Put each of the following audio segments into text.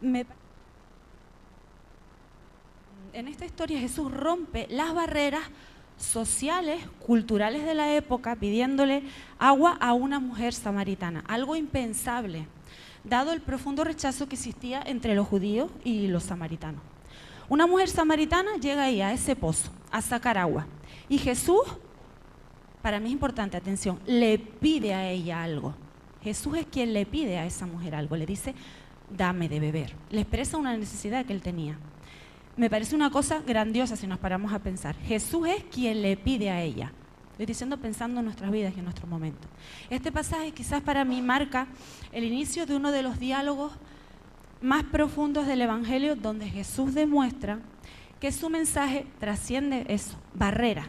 me En esta historia Jesús rompe las barreras sociales, culturales de la época, pidiéndole agua a una mujer samaritana, algo impensable, dado el profundo rechazo que existía entre los judíos y los samaritanos. Una mujer samaritana llega ahí a ese pozo a sacar agua y Jesús, para mí es importante, atención, le pide a ella algo. Jesús es quien le pide a esa mujer algo, le dice, dame de beber, le expresa una necesidad que él tenía. Me parece una cosa grandiosa si nos paramos a pensar. Jesús es quien le pide a ella. Estoy diciendo pensando en nuestras vidas y en nuestros momentos. Este pasaje quizás para mí marca el inicio de uno de los diálogos más profundos del Evangelio, donde Jesús demuestra que su mensaje trasciende eso, barreras.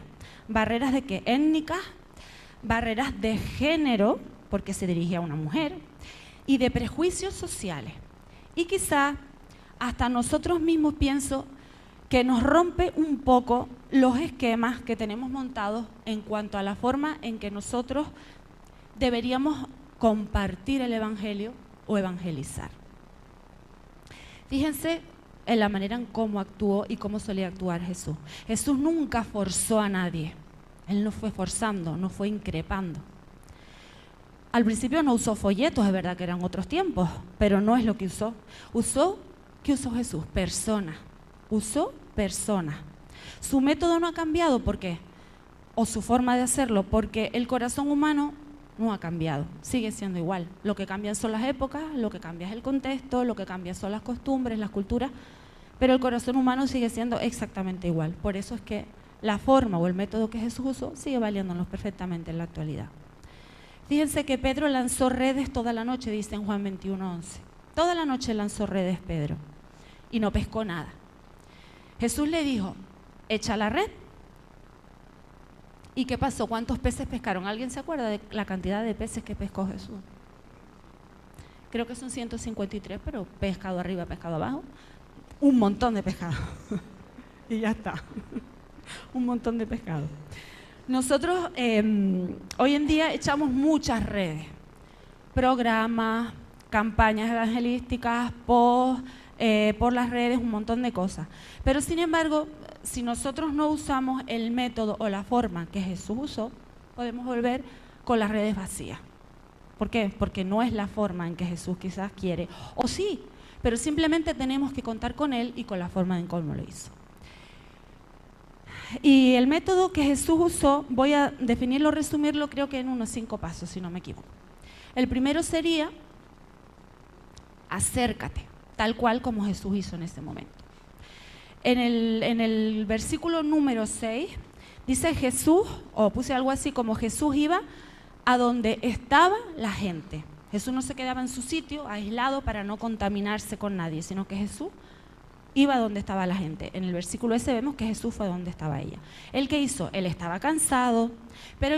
Barreras de qué? Étnicas, barreras de género, porque se dirige a una mujer, y de prejuicios sociales. Y quizás hasta nosotros mismos pienso que nos rompe un poco los esquemas que tenemos montados en cuanto a la forma en que nosotros deberíamos compartir el Evangelio o evangelizar. Fíjense en la manera en cómo actuó y cómo solía actuar Jesús. Jesús nunca forzó a nadie. Él no fue forzando, no fue increpando. Al principio no usó folletos, es verdad que eran otros tiempos, pero no es lo que usó. ¿Qué usó Jesús? Personas. Usó personas. Su método no ha cambiado, ¿por qué? O su forma de hacerlo, porque el corazón humano no ha cambiado, sigue siendo igual. Lo que cambian son las épocas, lo que cambia es el contexto, lo que cambia son las costumbres, las culturas, pero el corazón humano sigue siendo exactamente igual. Por eso es que la forma o el método que Jesús usó sigue valiéndonos perfectamente en la actualidad. Fíjense que Pedro lanzó redes toda la noche, dice en Juan 21:11. Toda la noche lanzó redes Pedro y no pescó nada. Jesús le dijo, echa la red. ¿Y qué pasó? ¿Cuántos peces pescaron? ¿Alguien se acuerda de la cantidad de peces que pescó Jesús? Creo que son 153, pero pescado arriba, pescado abajo. Un montón de pescado. Y ya está. Un montón de pescado. Nosotros hoy en día echamos muchas redes. Programas, campañas evangelísticas, posts, por las redes, un montón de cosas. Pero sin embargo, si nosotros no usamos el método o la forma que Jesús usó, podemos volver con las redes vacías. ¿Por qué? Porque no es la forma en que Jesús quizás quiere. O sí, pero simplemente tenemos que contar con Él y con la forma en cómo lo hizo. Y el método que Jesús usó, voy a definirlo, resumirlo, creo que en unos 5 pasos, si no me equivoco. El primero sería, acércate, tal cual como Jesús hizo en ese momento. En el versículo número 6, dice Jesús, o puse algo así como Jesús iba a donde estaba la gente. Jesús no se quedaba en su sitio, aislado, para no contaminarse con nadie, sino que Jesús iba a donde estaba la gente. En el versículo ese vemos que Jesús fue donde estaba ella. ¿Él qué hizo? Él estaba cansado, pero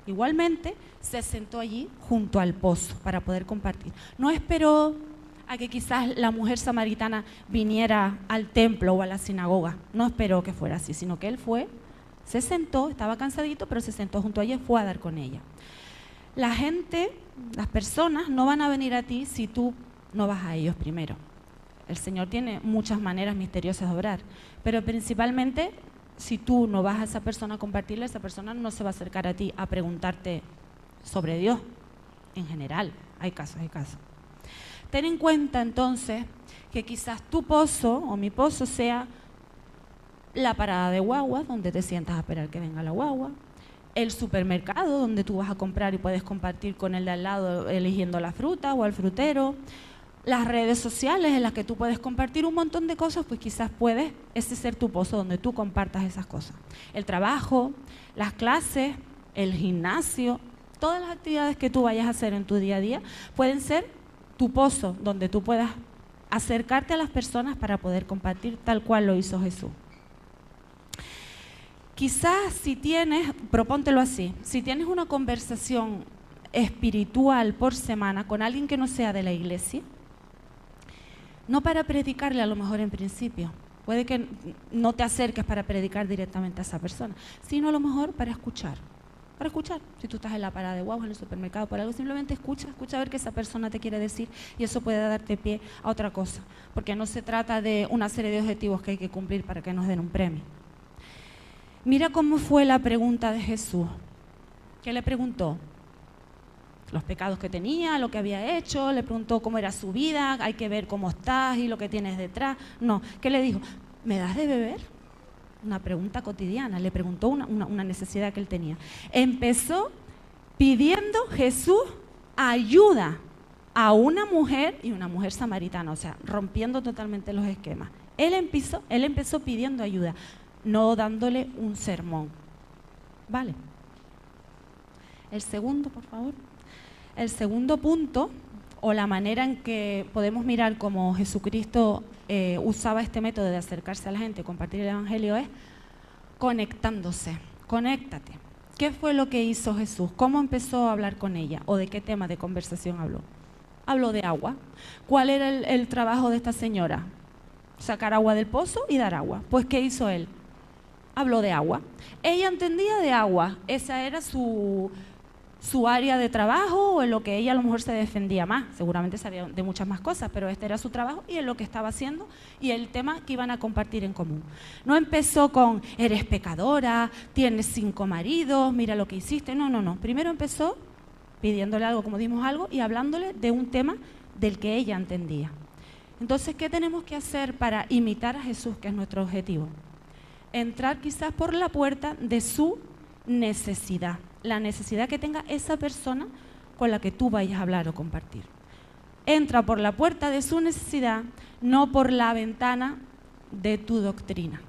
igualmente se sentó allí junto al pozo para poder compartir. No esperó a que quizás la mujer samaritana viniera al templo o a la sinagoga. No esperó que fuera así, sino que él fue, se sentó, estaba cansadito, pero se sentó junto a ella y fue a dar con ella. La gente, las personas no van a venir a ti si tú no vas a ellos primero. El Señor tiene muchas maneras misteriosas de obrar, pero principalmente si tú no vas a esa persona a compartirle, esa persona no se va a acercar a ti a preguntarte sobre Dios. En general, hay casos. Ten en cuenta entonces que quizás tu pozo o mi pozo sea la parada de guagua, donde te sientas a esperar que venga la guagua, el supermercado donde tú vas a comprar y puedes compartir con el de al lado eligiendo la fruta o al frutero, las redes sociales en las que tú puedes compartir un montón de cosas, pues quizás puedes ese ser tu pozo donde tú compartas esas cosas. El trabajo, las clases, el gimnasio, todas las actividades que tú vayas a hacer en tu día a día pueden ser tu pozo donde tú puedas acercarte a las personas para poder compartir tal cual lo hizo Jesús. Quizás si tienes, propóntelo así, si tienes una conversación espiritual por semana con alguien que no sea de la iglesia, no para predicarle a lo mejor en principio, puede que no te acerques para predicar directamente a esa persona, sino a lo mejor para escuchar. para escuchar. Si tú estás en la parada de guagua, en el supermercado, por algo, simplemente escucha a ver qué esa persona te quiere decir y eso puede darte pie a otra cosa, porque no se trata de una serie de objetivos que hay que cumplir para que nos den un premio. Mira cómo fue la pregunta de Jesús. ¿Qué le preguntó? Los pecados que tenía, lo que había hecho, le preguntó cómo era su vida, hay que ver cómo estás y lo que tienes detrás. No, ¿qué le dijo? ¿Me das de beber? Una pregunta cotidiana, le preguntó una necesidad que él tenía. Empezó pidiendo Jesús ayuda a una mujer y una mujer samaritana, o sea, rompiendo totalmente los esquemas. Él empezó pidiendo ayuda, no dándole un sermón. Vale. El segundo, por favor. El segundo punto, o la manera en que podemos mirar cómo Jesucristo usaba este método de acercarse a la gente, compartir el Evangelio, es conectándose. Conéctate. ¿Qué fue lo que hizo Jesús? ¿Cómo empezó a hablar con ella? ¿O de qué tema de conversación habló? Habló de agua. ¿Cuál era el trabajo de esta señora? Sacar agua del pozo y dar agua. Pues, ¿qué hizo él? Habló de agua. Ella entendía de agua. Esa era su área de trabajo o en lo que ella a lo mejor se defendía más. Seguramente sabía de muchas más cosas, pero este era su trabajo y es lo que estaba haciendo y el tema que iban a compartir en común. No empezó con, eres pecadora, tienes 5 maridos, mira lo que hiciste. No. Primero empezó pidiéndole algo, como dimos algo, y hablándole de un tema del que ella entendía. Entonces, ¿qué tenemos que hacer para imitar a Jesús, que es nuestro objetivo? Entrar quizás por la puerta de su necesidad, la necesidad que tenga esa persona con la que tú vayas a hablar o compartir. Entra por la puerta de su necesidad, no por la ventana de tu doctrina.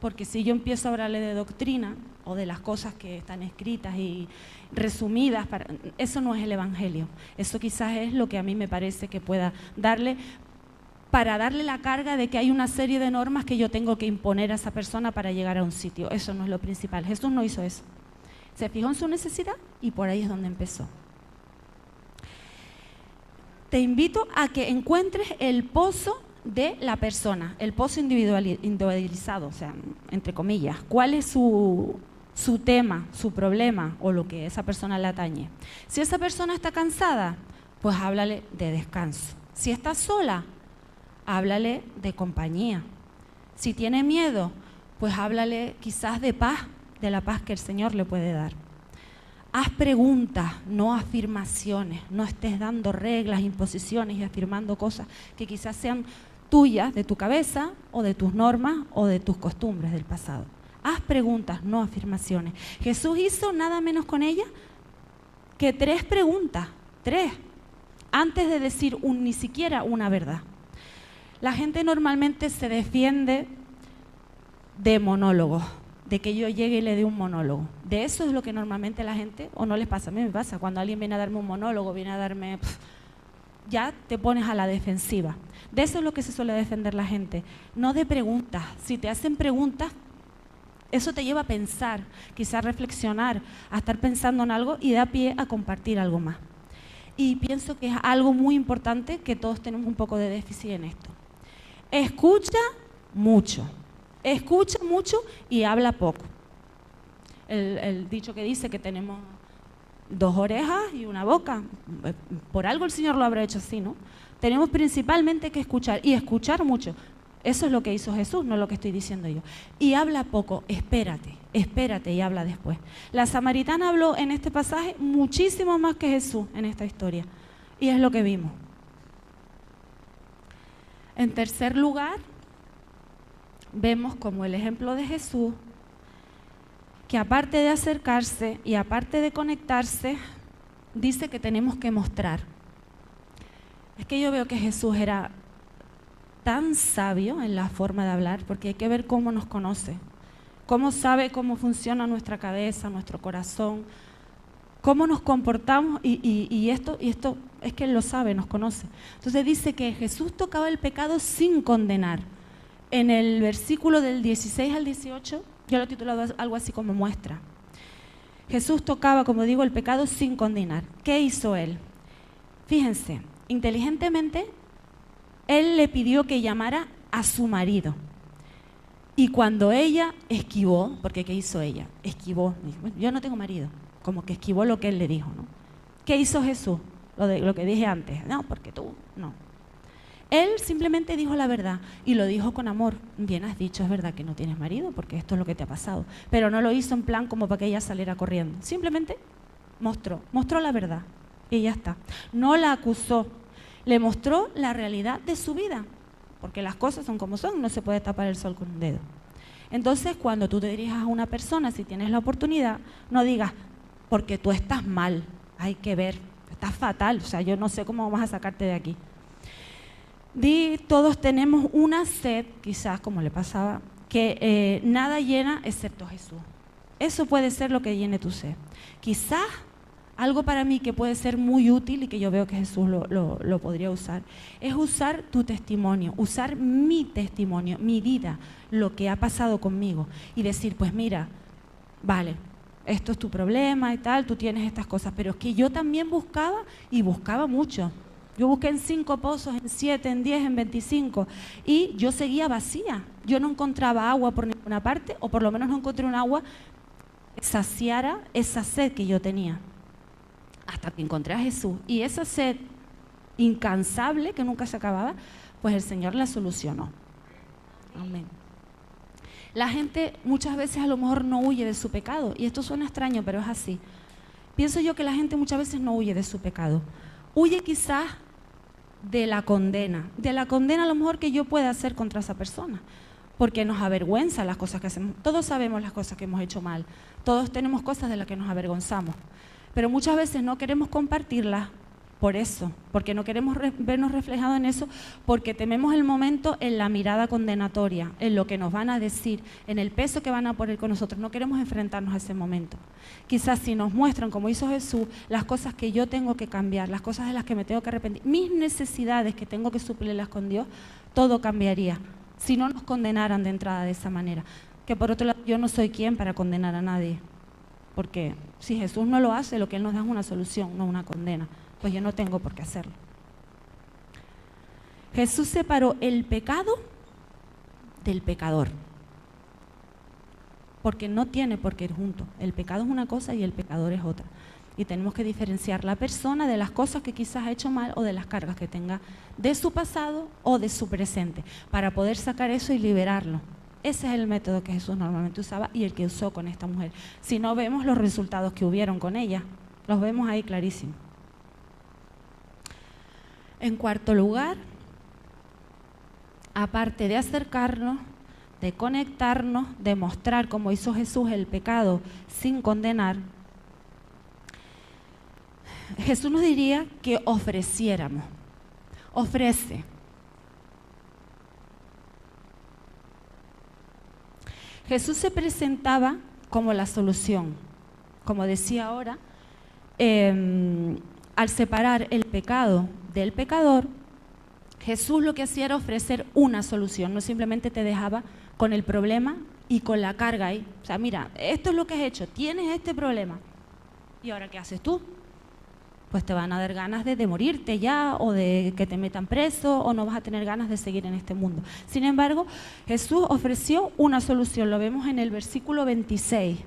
Porque si yo empiezo a hablarle de doctrina o de las cosas que están escritas y resumidas, eso no es el Evangelio. Eso quizás es lo que a mí me parece que pueda darle, para darle la carga de que hay una serie de normas que yo tengo que imponer a esa persona para llegar a un sitio. Eso no es lo principal. Jesús no hizo eso. Se fijó en su necesidad y por ahí es donde empezó. Te invito a que encuentres el pozo de la persona, el pozo individualizado, o sea, entre comillas. ¿Cuál es su tema, su problema o lo que esa persona le atañe? Si esa persona está cansada, pues háblale de descanso. Si está sola, háblale de compañía. Si tiene miedo, pues háblale quizás de paz, de la paz que el Señor le puede dar. Haz preguntas, no afirmaciones. No estés dando reglas, imposiciones y afirmando cosas que quizás sean tuyas, de tu cabeza, o de tus normas, o de tus costumbres del pasado. Haz preguntas, no afirmaciones. Jesús hizo nada menos con ella que 3 preguntas, 3, antes de decir ni siquiera una verdad. La gente normalmente se defiende de monólogos, de que yo llegue y le dé un monólogo. De eso es lo que normalmente la gente, o no les pasa, a mí me pasa, cuando alguien viene a darme un monólogo, viene a darme, ya te pones a la defensiva. De eso es lo que se suele defender la gente, no de preguntas. Si te hacen preguntas, eso te lleva a pensar, quizás reflexionar, a estar pensando en algo y da pie a compartir algo más. Y pienso que es algo muy importante que todos tenemos un poco de déficit en esto. Escucha mucho y habla poco. El dicho que dice que tenemos 2 orejas y una boca, por algo el Señor lo habrá hecho así, ¿no? Tenemos principalmente que escuchar y escuchar mucho. Eso es lo que hizo Jesús, no lo que estoy diciendo yo. Y habla poco, espérate y habla después. La samaritana habló en este pasaje muchísimo más que Jesús en esta historia. Y es lo que vimos. En tercer lugar, vemos como el ejemplo de Jesús, que aparte de acercarse y aparte de conectarse, dice que tenemos que mostrar. Es que yo veo que Jesús era tan sabio en la forma de hablar, porque hay que ver cómo nos conoce, cómo sabe cómo funciona nuestra cabeza, nuestro corazón, cómo nos comportamos y esto es que Él lo sabe, nos conoce. Entonces dice que Jesús tocaba el pecado sin condenar. En el versículo del 16 al 18, yo lo he titulado algo así como muestra. Jesús tocaba, como digo, el pecado sin condenar. ¿Qué hizo Él? Fíjense, inteligentemente, Él le pidió que llamara a su marido. Y cuando ella esquivó, porque ¿qué hizo ella? Esquivó. Dijo, yo no tengo marido. como que esquivó lo que él le dijo, ¿no? ¿Qué hizo Jesús? Lo que dije antes, no, porque tú, no. Él simplemente dijo la verdad y lo dijo con amor. Bien has dicho, es verdad que no tienes marido porque esto es lo que te ha pasado. Pero no lo hizo en plan como para que ella saliera corriendo. Simplemente mostró la verdad y ya está. No la acusó, le mostró la realidad de su vida. Porque las cosas son como son, no se puede tapar el sol con un dedo. Entonces, cuando tú te dirijas a una persona, si tienes la oportunidad, no digas, porque tú estás mal, hay que ver, estás fatal, o sea, yo no sé cómo vamos a sacarte de aquí. Todos tenemos una sed, quizás como le pasaba, que nada llena excepto Jesús. Eso puede ser lo que llene tu sed. Quizás algo para mí que puede ser muy útil y que yo veo que Jesús lo podría usar, es usar tu testimonio, usar mi testimonio, mi vida, lo que ha pasado conmigo y decir, pues mira, vale, esto es tu problema y tal, tú tienes estas cosas, pero es que yo también buscaba y buscaba mucho. Yo busqué en 5 pozos, en 7, en 10, en 25 y yo seguía vacía. Yo no encontraba agua por ninguna parte, o por lo menos no encontré un agua que saciara esa sed que yo tenía. Hasta que encontré a Jesús y esa sed incansable que nunca se acababa, pues el Señor la solucionó. Amén. La gente muchas veces a lo mejor no huye de su pecado y esto suena extraño, pero es así. Pienso yo que la gente muchas veces no huye de su pecado. Huye quizás de la condena a lo mejor que yo pueda hacer contra esa persona, porque nos avergüenza las cosas que hacemos. Todos sabemos las cosas que hemos hecho mal, todos tenemos cosas de las que nos avergonzamos, pero muchas veces no queremos compartirlas por eso, porque no queremos vernos reflejados en eso, porque tememos el momento en la mirada condenatoria, en lo que nos van a decir, en el peso que van a poner con nosotros. No queremos enfrentarnos a ese momento. Quizás si nos muestran, como hizo Jesús, las cosas que yo tengo que cambiar, las cosas de las que me tengo que arrepentir, mis necesidades que tengo que suplirlas con Dios, todo cambiaría si no nos condenaran de entrada de esa manera. Que por otro lado, yo no soy quien para condenar a nadie, porque si Jesús no lo hace, lo que Él nos da es una solución, no una condena. Pues yo no tengo por qué hacerlo. Jesús separó el pecado del pecador, porque no tiene por qué ir juntos. El pecado es una cosa y el pecador es otra. Y tenemos que diferenciar la persona de las cosas que quizás ha hecho mal o de las cargas que tenga de su pasado o de su presente, para poder sacar eso y liberarlo. Ese es el método que Jesús normalmente usaba y el que usó con esta mujer. Si no vemos los resultados que hubieron con ella, los vemos ahí clarísimos. En cuarto lugar, aparte de acercarnos, de conectarnos, de mostrar como hizo Jesús el pecado sin condenar, Jesús nos diría que ofreciéramos. Ofrece. Jesús se presentaba como la solución. Como decía ahora, al separar el pecado del pecador, Jesús lo que hacía era ofrecer una solución, no simplemente te dejaba con el problema y con la carga ahí. O sea, mira, esto es lo que has hecho, tienes este problema. ¿Y ahora qué haces tú? Pues te van a dar ganas de morirte ya, o de que te metan preso, o no vas a tener ganas de seguir en este mundo. Sin embargo, Jesús ofreció una solución, lo vemos en el versículo 26.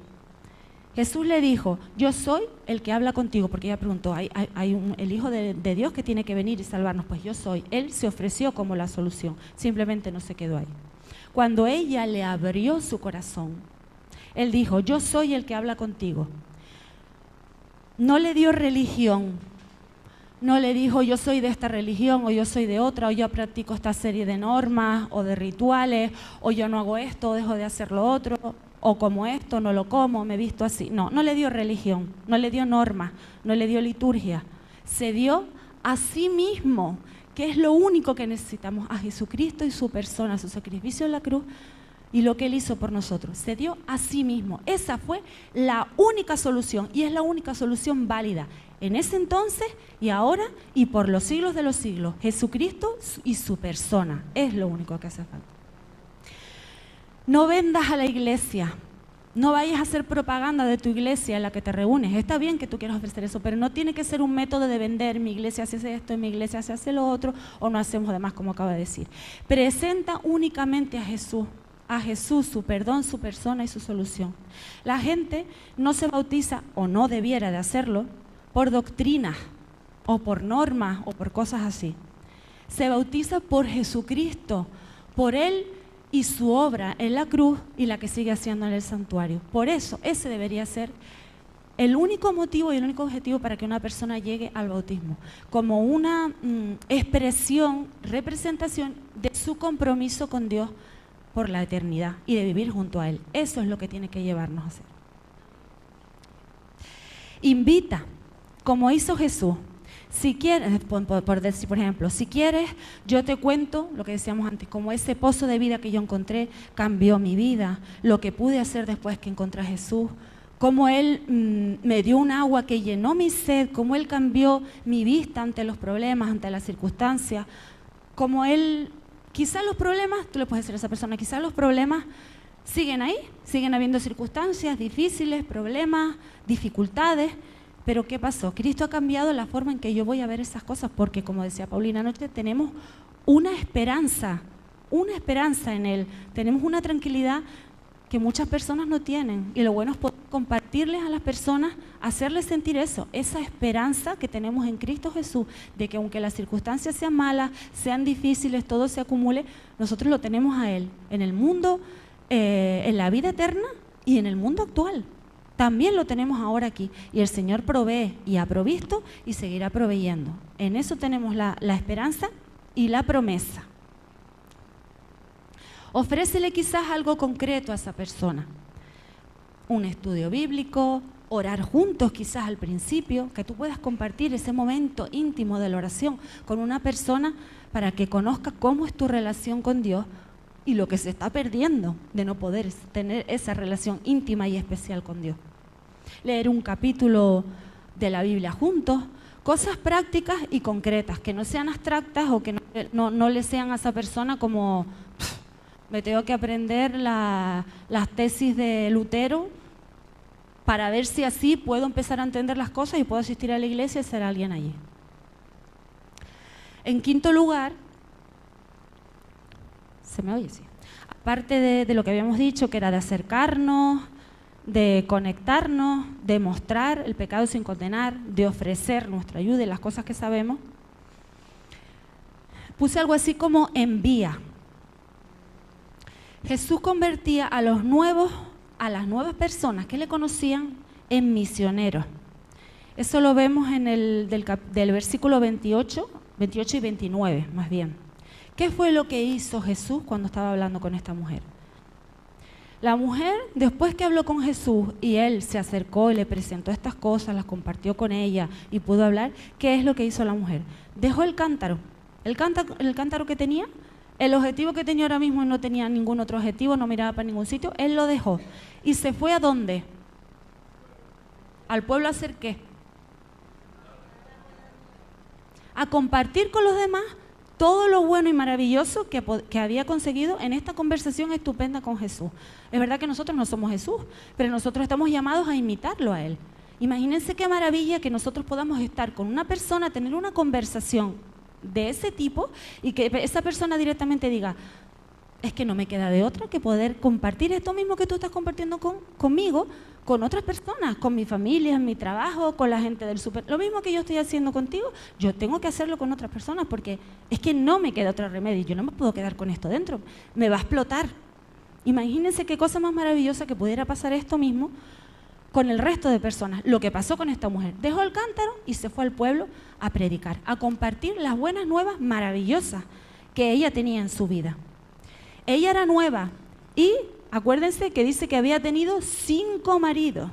Jesús le dijo, yo soy el que habla contigo, porque ella preguntó, el Hijo de Dios que tiene que venir y salvarnos. Pues yo soy. Él se ofreció como la solución, simplemente no se quedó ahí. Cuando ella le abrió su corazón, Él dijo, yo soy el que habla contigo. No le dio religión, no le dijo yo soy de esta religión o yo soy de otra, o yo practico esta serie de normas o de rituales, o yo no hago esto o dejo de hacer lo otro, o como esto, no lo como, me he visto así. No, no le dio religión, no le dio norma, no le dio liturgia. Se dio a sí mismo, que es lo único que necesitamos, a Jesucristo y su persona, su sacrificio en la cruz y lo que Él hizo por nosotros. Se dio a sí mismo. Esa fue la única solución y es la única solución válida en ese entonces y ahora y por los siglos de los siglos. Jesucristo y su persona es lo único que hace falta. No vendas a la iglesia, no vayas a hacer propaganda de tu iglesia en la que te reúnes. Está bien que tú quieras ofrecer eso, pero no tiene que ser un método de vender, mi iglesia se hace esto, mi iglesia se hace lo otro, o no hacemos demás, como acabo de decir. Presenta únicamente a Jesús a Jesús, su perdón, su persona y su solución. La gente no se bautiza, o no debiera de hacerlo, por doctrinas, o por normas, o por cosas así. Se bautiza por Jesucristo, por Él y su obra en la cruz y la que sigue haciendo en el santuario. Por eso, ese debería ser el único motivo y el único objetivo para que una persona llegue al bautismo, como una expresión, representación de su compromiso con Dios por la eternidad y de vivir junto a Él. Eso es lo que tiene que llevarnos a hacer. Invita, como hizo Jesús. Si quieres, por decir, por ejemplo, si quieres, yo te cuento lo que decíamos antes, como ese pozo de vida que yo encontré cambió mi vida, lo que pude hacer después que encontré a Jesús, cómo Él me dio un agua que llenó mi sed, cómo Él cambió mi vista ante los problemas, ante las circunstancias, cómo Él, quizás los problemas, tú le puedes decir a esa persona, quizás los problemas siguen ahí, siguen habiendo circunstancias difíciles, problemas, dificultades, pero ¿qué pasó? Cristo ha cambiado la forma en que yo voy a ver esas cosas, porque como decía Paulina anoche, tenemos una esperanza en Él, tenemos una tranquilidad que muchas personas no tienen, y lo bueno es poder compartirles a las personas, hacerles sentir eso, esa esperanza que tenemos en Cristo Jesús, de que aunque las circunstancias sean malas, sean difíciles, todo se acumule, nosotros lo tenemos a Él, en el mundo, en la vida eterna y en el mundo actual. También lo tenemos ahora aquí, y el Señor provee y ha provisto y seguirá proveyendo. En eso tenemos la esperanza y la promesa. Ofrécele quizás algo concreto a esa persona, un estudio bíblico, orar juntos quizás al principio, que tú puedas compartir ese momento íntimo de la oración con una persona para que conozca cómo es tu relación con Dios y lo que se está perdiendo de no poder tener esa relación íntima y especial con Dios. Leer un capítulo de la Biblia juntos, cosas prácticas y concretas, que no sean abstractas o que no le sean a esa persona como me tengo que aprender las tesis de Lutero para ver si así puedo empezar a entender las cosas y puedo asistir a la iglesia y ser alguien allí. En quinto lugar, ¿se me oye? Sí. Aparte de lo que habíamos dicho, que era de acercarnos, de conectarnos, de mostrar el pecado sin condenar, de ofrecer nuestra ayuda y las cosas que sabemos, puse algo así como envía. Jesús convertía a las nuevas personas que le conocían en misioneros. Eso lo vemos en del versículo 28 y 29, más bien. ¿Qué fue lo que hizo Jesús cuando estaba hablando con esta mujer? La mujer, después que habló con Jesús y Él se acercó y le presentó estas cosas, las compartió con ella y pudo hablar, ¿qué es lo que hizo la mujer? Dejó el cántaro que tenía. El objetivo que tenía ahora mismo no tenía ningún otro objetivo, no miraba para ningún sitio, él lo dejó. ¿Y se fue a dónde? ¿Al pueblo a hacer qué? A compartir con los demás todo lo bueno y maravilloso que había conseguido en esta conversación estupenda con Jesús. Es verdad que nosotros no somos Jesús, pero nosotros estamos llamados a imitarlo a Él. Imagínense qué maravilla que nosotros podamos estar con una persona, tener una conversación de ese tipo y que esa persona directamente diga, es que no me queda de otra que poder compartir esto mismo que tú estás compartiendo conmigo, con otras personas, con mi familia, en mi trabajo, con la gente del súper. Lo mismo que yo estoy haciendo contigo, yo tengo que hacerlo con otras personas porque es que no me queda otro remedio. Yo no me puedo quedar con esto dentro, me va a explotar. Imagínense qué cosa más maravillosa que pudiera pasar esto mismo con el resto de personas. Lo que pasó con esta mujer, dejó el cántaro y se fue al pueblo a predicar, a compartir las buenas nuevas maravillosas que ella tenía en su vida. Ella era nueva y acuérdense que dice que había tenido 5 maridos.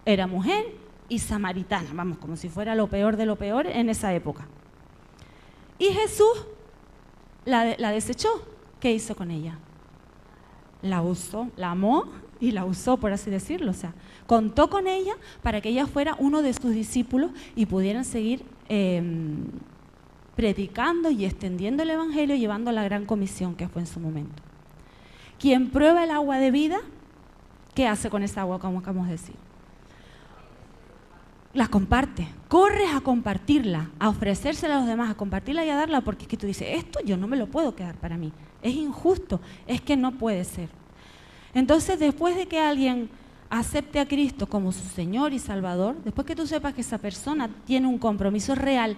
Era mujer y samaritana, vamos, como si fuera lo peor de lo peor en esa época. Y Jesús la desechó. ¿Qué hizo con ella? La usó, la amó y la usó, por así decirlo. O sea, contó con ella para que ella fuera uno de sus discípulos y pudieran seguir predicando y extendiendo el evangelio, llevando la gran comisión que fue en su momento. Quien prueba el agua de vida, ¿qué hace con esa agua, como acabamos de decir? La comparte, corres a compartirla, a ofrecérsela a los demás, a compartirla y a darla, porque es que tú dices, esto yo no me lo puedo quedar para mí, es injusto, es que no puede ser. Entonces, después de que alguien acepte a Cristo como su Señor y Salvador, después que tú sepas que esa persona tiene un compromiso real,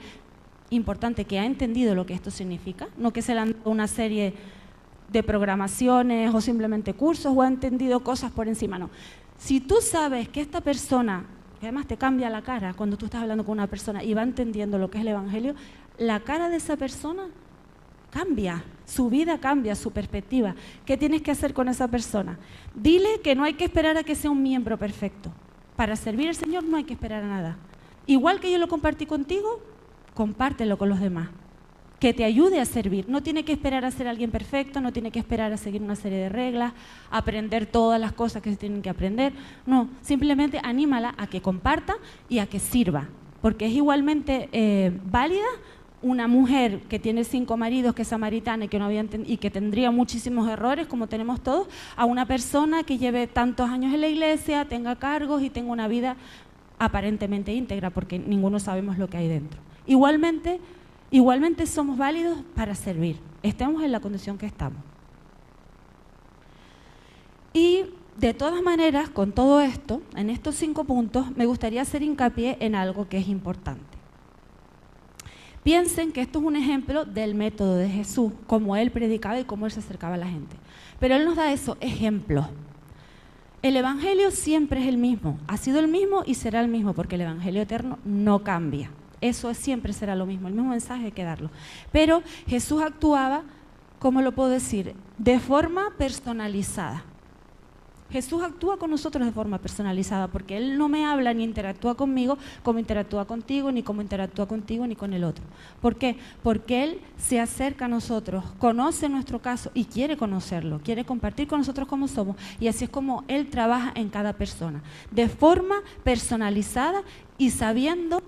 importante, que ha entendido lo que esto significa, no que se le han dado una serie de programaciones o simplemente cursos o ha entendido cosas por encima, no. Si tú sabes que esta persona, que además te cambia la cara cuando tú estás hablando con una persona y va entendiendo lo que es el Evangelio, la cara de esa persona cambia, su vida cambia, su perspectiva. ¿Qué tienes que hacer con esa persona? Dile que no hay que esperar a que sea un miembro perfecto. Para servir al Señor no hay que esperar a nada. Igual que yo lo compartí contigo, compártelo con los demás. Que te ayude a servir. No tiene que esperar a ser alguien perfecto, no tiene que esperar a seguir una serie de reglas, aprender todas las cosas que se tienen que aprender. No, simplemente anímala a que comparta y a que sirva. Porque es igualmente válida una mujer que tiene 5 maridos, que es samaritana y que, no había y que tendría muchísimos errores, como tenemos todos, a una persona que lleve tantos años en la iglesia, tenga cargos y tenga una vida aparentemente íntegra, porque ninguno sabemos lo que hay dentro. Igualmente somos válidos para servir, estemos en la condición que estamos. Y de todas maneras, con todo esto, en estos 5 puntos, me gustaría hacer hincapié en algo que es importante. Piensen que esto es un ejemplo del método de Jesús, cómo Él predicaba y cómo Él se acercaba a la gente. Pero Él nos da esos ejemplos. El Evangelio siempre es el mismo, ha sido el mismo y será el mismo, porque el Evangelio eterno no cambia. Eso siempre será lo mismo, el mismo mensaje hay que darlo. Pero Jesús actuaba, ¿cómo lo puedo decir?, de forma personalizada. Jesús actúa con nosotros de forma personalizada, porque Él no me habla ni interactúa conmigo como interactúa contigo, ni como interactúa contigo, ni con el otro. ¿Por qué? Porque Él se acerca a nosotros, conoce nuestro caso y quiere conocerlo, quiere compartir con nosotros cómo somos, y así es como Él trabaja en cada persona, de forma personalizada y sabiendo,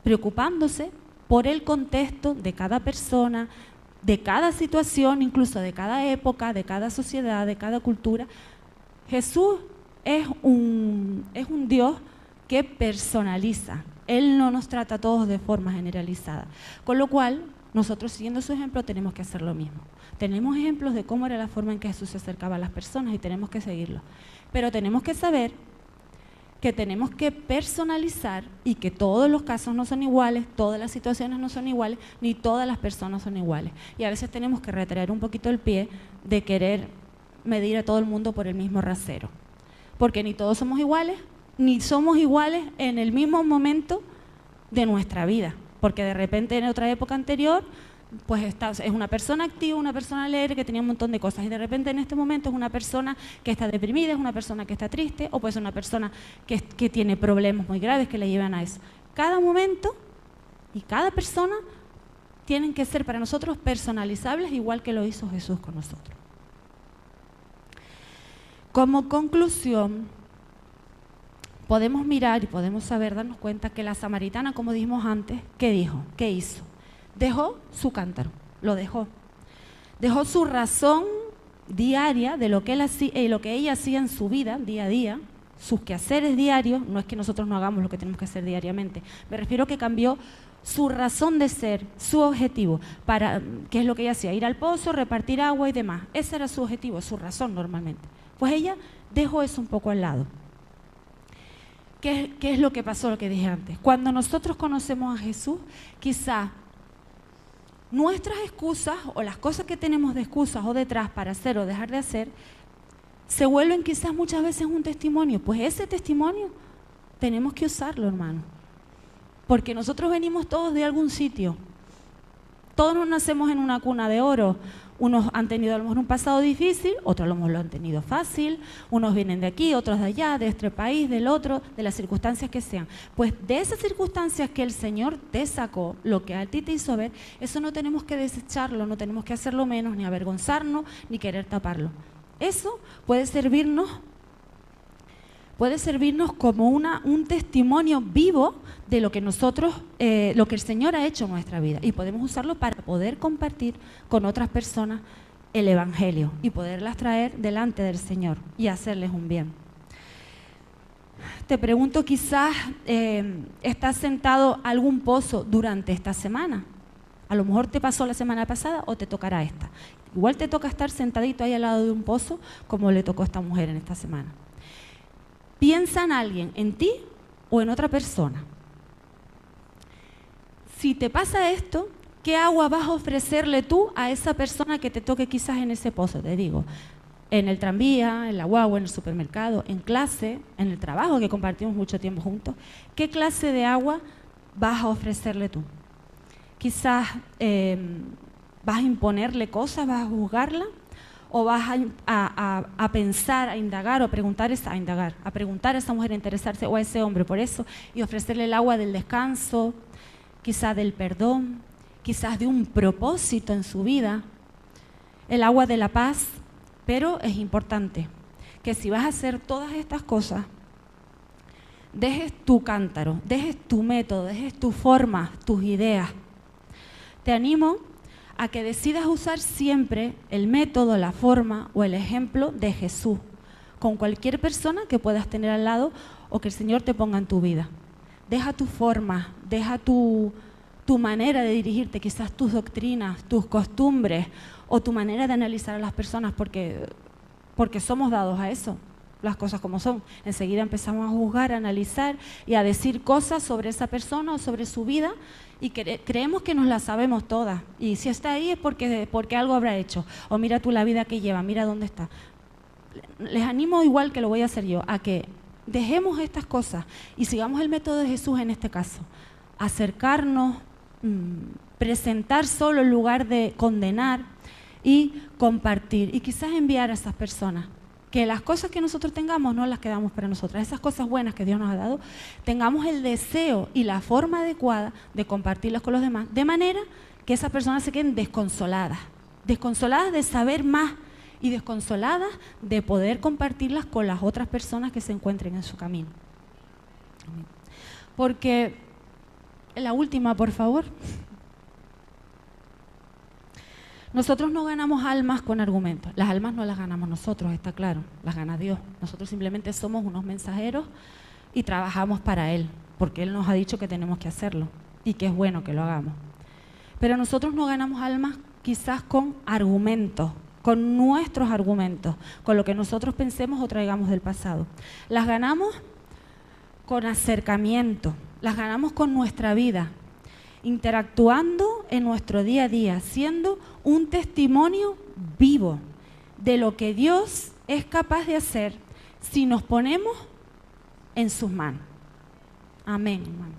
preocupándose por el contexto de cada persona, de cada situación, incluso de cada época, de cada sociedad, de cada cultura. Jesús es un Dios que personaliza. Él no nos trata a todos de forma generalizada. Con lo cual, nosotros siguiendo su ejemplo tenemos que hacer lo mismo. Tenemos ejemplos de cómo era la forma en que Jesús se acercaba a las personas y tenemos que seguirlo. Pero tenemos que saber que tenemos que personalizar y que todos los casos no son iguales, todas las situaciones no son iguales, ni todas las personas son iguales. Y a veces tenemos que retraer un poquito el pie de querer medir a todo el mundo por el mismo rasero, porque ni todos somos iguales, ni somos iguales en el mismo momento de nuestra vida, porque de repente en otra época anterior pues es una persona activa, una persona alegre que tenía un montón de cosas, y de repente en este momento es una persona que está deprimida, es una persona que está triste, o puede ser una persona que tiene problemas muy graves que le llevan a eso. Cada momento y cada persona tienen que ser para nosotros personalizables, igual que lo hizo Jesús con nosotros. Como conclusión, podemos mirar y podemos saber, darnos cuenta que la samaritana, como dijimos antes, ¿qué dijo? ¿Qué hizo? Dejó su cántaro, lo dejó. Dejó su razón diaria de lo que ella hacía en su vida, día a día, sus quehaceres diarios. No es que nosotros no hagamos lo que tenemos que hacer diariamente. Me refiero a que cambió su razón de ser, su objetivo, ¿qué es lo que ella hacía? Ir al pozo, repartir agua y demás. Ese era su objetivo, su razón normalmente. Pues ella dejó eso un poco al lado. ¿Qué es lo que pasó, lo que dije antes? Cuando nosotros conocemos a Jesús, quizá nuestras excusas o las cosas que tenemos de excusas o detrás para hacer o dejar de hacer, se vuelven quizás muchas veces un testimonio. Pues ese testimonio tenemos que usarlo, hermano. Porque nosotros venimos todos de algún sitio. Todos no nacemos en una cuna de oro. Unos han tenido a lo mejor un pasado difícil, otros a lo mejor lo han tenido fácil, unos vienen de aquí, otros de allá, de este país, del otro, de las circunstancias que sean. Pues de esas circunstancias que el Señor te sacó, lo que a ti te hizo ver, eso no tenemos que desecharlo, no tenemos que hacerlo menos, ni avergonzarnos, ni querer taparlo. Eso puede servirnos como un testimonio vivo de lo que nosotros, lo que el Señor ha hecho en nuestra vida, y podemos usarlo para poder compartir con otras personas el Evangelio y poderlas traer delante del Señor y hacerles un bien. Te pregunto, quizás estás sentado a algún pozo durante esta semana. A lo mejor te pasó la semana pasada o te tocará esta. Igual te toca estar sentadito ahí al lado de un pozo, como le tocó a esta mujer en esta semana. Piensa en alguien, en ti o en otra persona. Si te pasa esto, ¿qué agua vas a ofrecerle tú a esa persona que te toque quizás en ese pozo? Te digo, en el tranvía, en la guagua, en el supermercado, en clase, en el trabajo, que compartimos mucho tiempo juntos. ¿Qué clase de agua vas a ofrecerle tú? Quizás vas a imponerle cosas, vas a juzgarla, o vas a pensar, a indagar, o a preguntar a esa mujer, a interesarse, o a ese hombre por eso, y ofrecerle el agua del descanso, quizás del perdón, quizás de un propósito en su vida, el agua de la paz. Pero es importante que si vas a hacer todas estas cosas, dejes tu cántaro, dejes tu método, dejes tu forma, tus ideas. Te animo a que decidas usar siempre el método, la forma o el ejemplo de Jesús con cualquier persona que puedas tener al lado o que el Señor te ponga en tu vida. Deja tu forma, deja tu manera de dirigirte, quizás tus doctrinas, tus costumbres o tu manera de analizar a las personas, porque somos dados a eso, las cosas como son. Enseguida empezamos a juzgar, a analizar y a decir cosas sobre esa persona o sobre su vida y creemos que nos las sabemos todas. Y si está ahí es porque algo habrá hecho. O mira tú la vida que lleva, mira dónde está. Les animo, igual que lo voy a hacer yo, a que dejemos estas cosas y sigamos el método de Jesús en este caso. Acercarnos, presentar solo en lugar de condenar y compartir y quizás enviar a esas personas. Que las cosas que nosotros tengamos no las quedamos para nosotras, esas cosas buenas que Dios nos ha dado, tengamos el deseo y la forma adecuada de compartirlas con los demás, de manera que esas personas se queden desconsoladas de saber más y desconsoladas de poder compartirlas con las otras personas que se encuentren en su camino. Porque, la última, por favor. Nosotros no ganamos almas con argumentos. Las almas no las ganamos nosotros, está claro, las gana Dios. Nosotros simplemente somos unos mensajeros y trabajamos para Él, porque Él nos ha dicho que tenemos que hacerlo y que es bueno que lo hagamos. Pero nosotros no ganamos almas quizás con argumentos, con nuestros argumentos, con lo que nosotros pensemos o traigamos del pasado. Las ganamos con acercamiento, las ganamos con nuestra vida, interactuando en nuestro día a día, siendo un testimonio vivo de lo que Dios es capaz de hacer si nos ponemos en sus manos. Amén, hermano.